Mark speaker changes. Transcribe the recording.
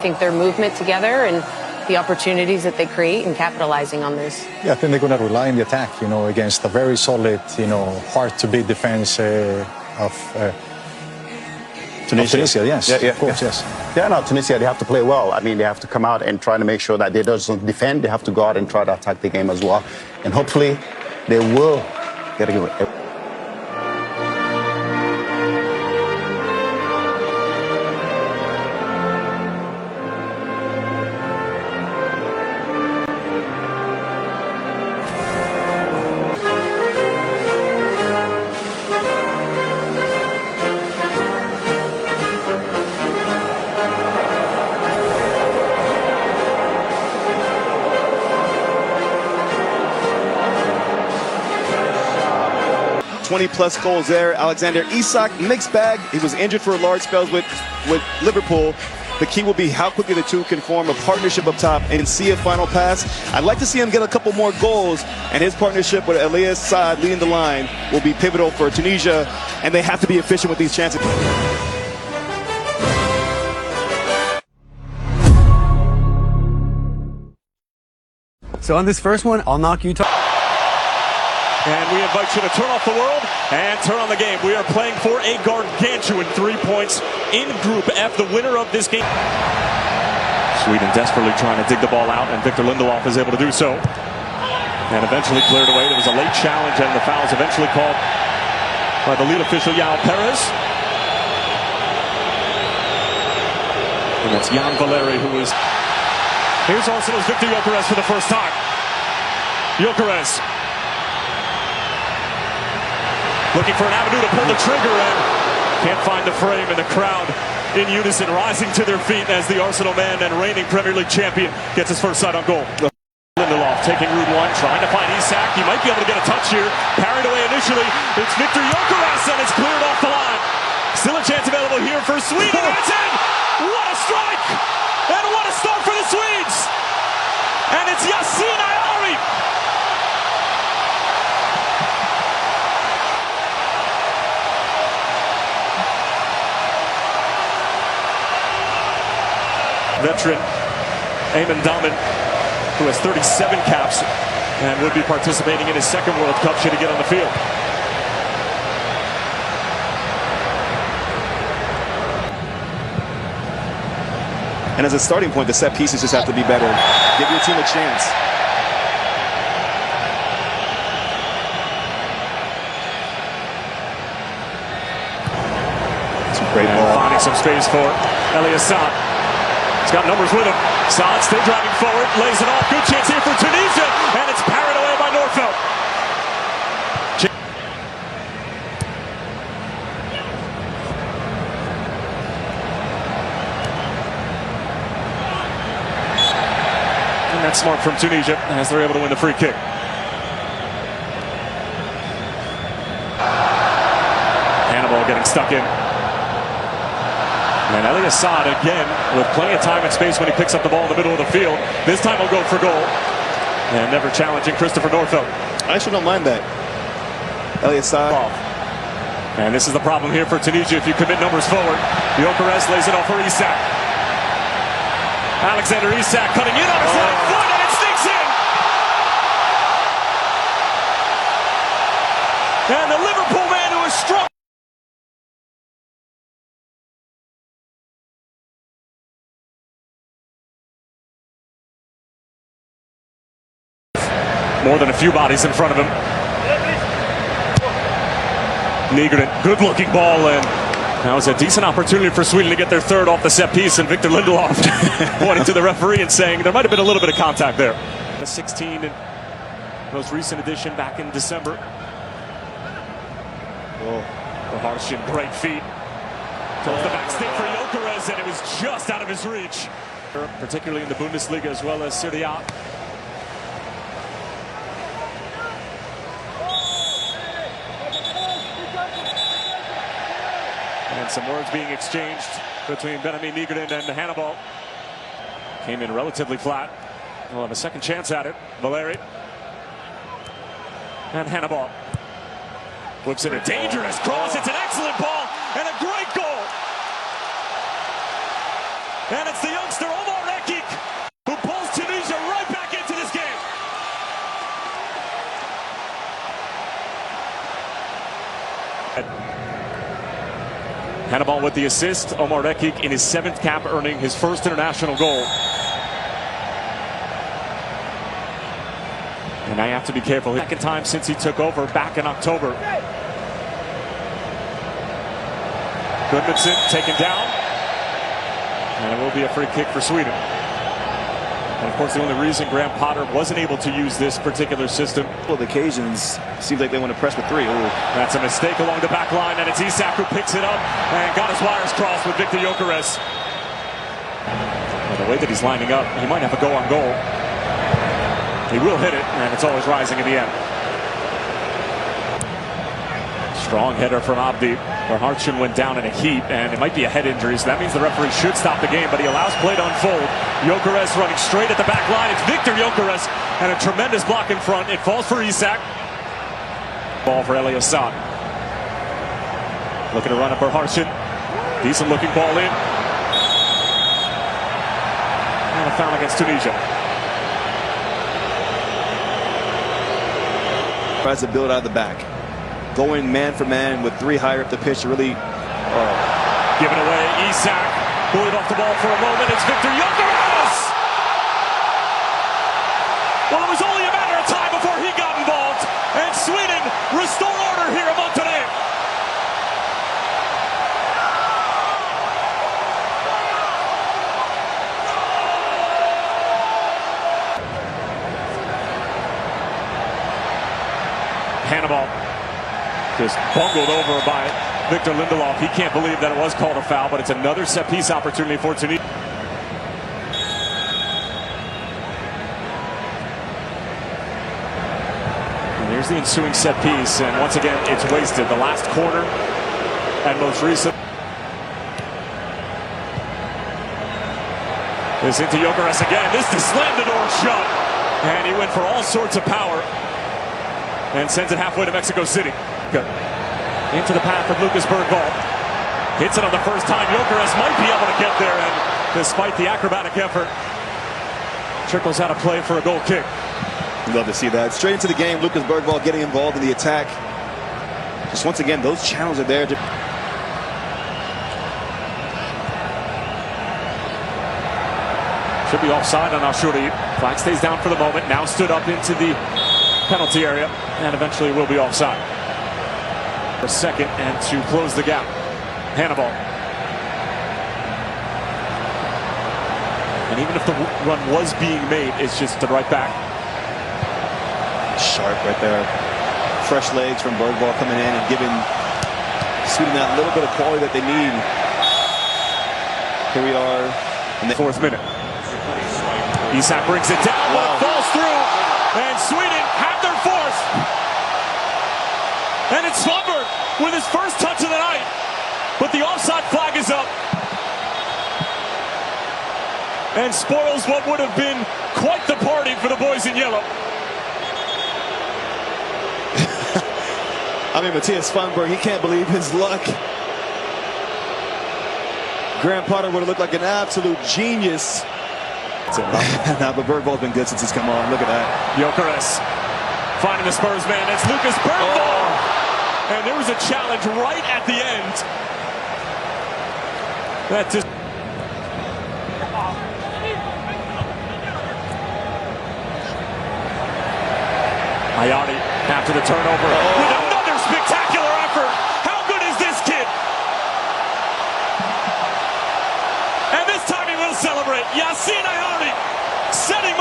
Speaker 1: think their movement together and the opportunities that they create and capitalizing on this.
Speaker 2: Yeah, I think they're going to rely on the attack, against a very solid, hard-to-beat defense of Tunisia. Yes, of course, yes.
Speaker 3: Yeah, no, Tunisia, they have to play well. I mean, they have to come out and try to make sure that they don't defend. They have to go out and try to attack the game as well. And hopefully, they will get a
Speaker 4: 20-plus goals there. Alexander ISAK, mixed bag. He was injured for a large spell with Liverpool. The key will be how quickly the two can form a partnership up top and see a final pass. I'd like to see him get a couple more goals, and his partnership with Mattias SVANBERG leading the line will be pivotal for Tunisia, and they have to be efficient with these chances.
Speaker 5: So on this first one, I'll knock you.
Speaker 6: And we invite you to turn off the world and turn on the game. We are playing for a gargantuan 3 points in Group F, the winner of this game. Sweden desperately trying to dig the ball out, and Victor Lindelof is able to do so. And eventually cleared away. There was a late challenge, and the foul is eventually called by the lead official, Yasin AYARI. And that's Jan Valeri, who is... Here's Arsenal's Viktor GYOKERES for the first time. GYOKERES looking for an avenue to pull the trigger, and can't find the frame, and the crowd in unison rising to their feet as the Arsenal man and reigning Premier League champion gets his first sight on goal. Lindelof taking route one, trying to find ISAK. He might be able to get a touch here. Parried away initially. It's Viktor GYOKERES, and it's cleared off the line. Still a chance available here for Sweden. It's in! What a strike! And what a start for the Swedes! And it's Yasin AYARI! Veteran Eamon Dalman, who has 37 caps and would be participating in his second World Cup should he get on the field.
Speaker 4: And as a starting point, the set pieces just have to be better. Give your team a chance.
Speaker 6: It's a great ball. Finding some space for AYARI. He's got numbers with him. Saad still driving forward, lays it off. Good chance here for Tunisia, and it's parried away by Norfelt. And that's smart from Tunisia as they're able to win the free kick. Hannibal getting stuck in. And AYARI again with plenty of time and space when he picks up the ball in the middle of the field. This time he'll go for goal. And never challenging Christopher Norfelt.
Speaker 4: I actually don't mind that. AYARI.
Speaker 6: And this is the problem here for Tunisia if you commit numbers forward. GYOKERES lays it off for ISAK. Alexander ISAK cutting in on his right foot, and it sneaks in. And the Liverpool man who is strong. More than a few bodies in front of him. Nygren, good-looking ball, and that was a decent opportunity for Sweden to get their third off the set piece, and Victor Lindelof pointing to the referee and saying there might have been a little bit of contact there. The 16 and most recent edition back in December. The Harshin, great feet. Towards the back stick for GYOKERES, and it was just out of his reach. Particularly in the Bundesliga as well as Serie A. And some words being exchanged between Benjamin Nygren and Hannibal. Came in relatively flat. We'll have a second chance at it. Valeri. And Hannibal. Whips in a dangerous cross. It's an excellent ball and a great goal. And it's the youngster Omar REKIK who pulls Tunisia right back into this game. Hannibal with the assist. Omar REKIK in his 7th cap, earning his first international goal. And now you have to be careful. Second time since he took over back in October. Goodmanson taken down. And it will be a free kick for Sweden. And of course, the only reason Graham Potter wasn't able to use this particular system.
Speaker 4: Well, the occasions seems like they want to press with 3. Ooh.
Speaker 6: That's a mistake along the back line, and it's Isak who picks it up and got his wires crossed with Viktor GYOKERES. Well, the way that he's lining up, he might have a go on goal. He will hit it, and it's always rising in the end. Strong header from Abdi. Hartson went down in a heap, and it might be a head injury, so that means the referee should stop the game, but he allows play to unfold. GYOKERES running straight at the back line. It's Viktor GYOKERES, and a tremendous block in front. It falls for Isak. Ball for ISAK. Looking to run up Hartson. Decent looking ball in. And a foul against Tunisia.
Speaker 4: Tries to build out of the back. Going man for man with 3 higher up the pitch to really...
Speaker 6: Given away, Isak. Bullied off the ball for a moment. It's Viktor GYOKERES! Well, it was only a matter of time before he got involved. And Sweden restore order here in Monterrey. Hannibal just bungled over by Victor Lindelof. He can't believe that it was called a foul, but it's another set-piece opportunity for Tunisia. And here's the ensuing set-piece, and once again, it's wasted. The last corner and most recent. This into GYOKERES again. This to slam the door shut. And he went for all sorts of power and sends it halfway to Mexico City. Good. Into the path of Lucas Bergvall. Hits it on the first time. GYOKERES might be able to get there, and despite the acrobatic effort, trickles out of play for a goal kick.
Speaker 4: Love to see that. Straight into the game, Lucas Bergvall getting involved in the attack. Just once again, those channels are there.
Speaker 6: Should be offside on Ashuri. Flag stays down for the moment. Now stood up into the penalty area, and eventually will be offside. For a second, and to close the gap, Hannibal. And even if the run was being made, it's just the right back.
Speaker 4: Sharp right there. Fresh legs from Bergvall coming in and giving Sweden that little bit of quality that they need. Here we are in the
Speaker 6: 4th minute. Isak brings it down, but it falls through, and Sweden have their 4th. And it's Svanberg with his first touch of the night, but the offside flag is up and spoils what would have been quite the party for the boys in yellow.
Speaker 4: I mean, Mattias SVANBERG, he can't believe his luck. Graham Potter would have looked like an absolute genius. Nah, but Bergvall's been good since he's come on. Look at that.
Speaker 6: GYOKERES finding the Spurs man. It's Lucas Bergvall. And there was a challenge right at the end. That just... AYARI after the turnover with another spectacular effort. How good is this kid? And this time he will celebrate. Yasin AYARI setting